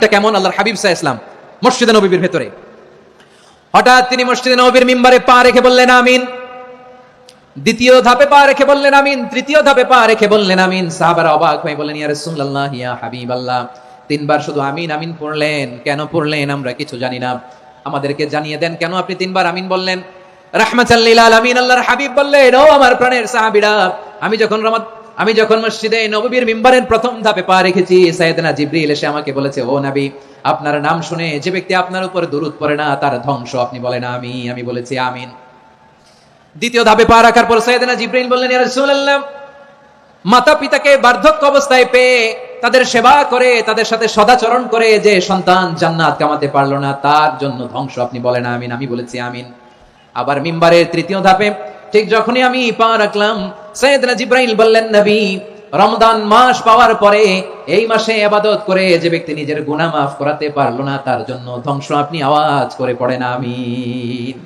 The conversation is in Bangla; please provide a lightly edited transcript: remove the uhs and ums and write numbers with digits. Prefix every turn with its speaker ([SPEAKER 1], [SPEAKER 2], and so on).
[SPEAKER 1] এটা কেমন? আল্লাহর হাবিব সাল্লাল্লাহু আলাইহি ওয়াসাল্লাম মসজিদে নববীর ভেতরে হঠাৎ তিনি মসজিদে নববীর মিম্বারে পা রেখে বললেন আমিন। দ্বিতীয় ধাপে পা রেখে বললেন আমিন। তৃতীয় ধাপে পা রেখে বললেন আমিন। সাহাবারা অবাক হয়ে বললেন, ইয়া রাসূলুল্লাহ, ইয়া হাবিবাল্লাহ, তিনবার শুধু আমিন আমিন পড়লেন, কেন পড়লেন? আমরা কিছু জানি না, আমাদেরকে জানিয়ে দেন কেন আপনি তিনবার আমিন বললেন? রাহমাতাল লিল আলামিন আল্লাহর হাবিব বললেন, ও আমার প্রাণের সাহাবীরা, আমি যখন মসজিদে নববীর মিম্বারের প্রথম ধাপে পা রেখেছি, সাইয়েদনা জিবরিল এসে আমাকে বলেছে, ও নবী, আপনার নাম শুনে যে ব্যক্তি আপনার উপর দরুদ পড়ে না তার ধ্বংস। আপনি বলেন আমিন। আমি বলেছি আমিন। দ্বিতীয় ধাপে পা রাখার পর সাইয়েদনা জিবরিল বললেন, ইয়া রাসূলুল্লাহ, মাতা পিতাকে বার্ধক্য অবস্থায় পেয়ে তাদের সেবা করে, তাদের সাথে সদাচরণ করে যে সন্তান জান্নাত কামাতে পারলো না, তার জন্য ধ্বংস। আপনি বলেন আমিন। আমি বলেছি আমিন। আবার মিম্বারের তৃতীয় ধাপে ঠিক যখনই আমি পা রাখলাম, সাইয়েদনা জিবরাইল বললেন, নবী, রমজান মাস পাওয়ার পরে এই মাসে ইবাদত করে যে ব্যক্তি নিজের গুনাহ মাফ করাতে পারলো না, তার জন্য ধ্বংস। আপনি আওয়াজ করে পড়েন আমিন।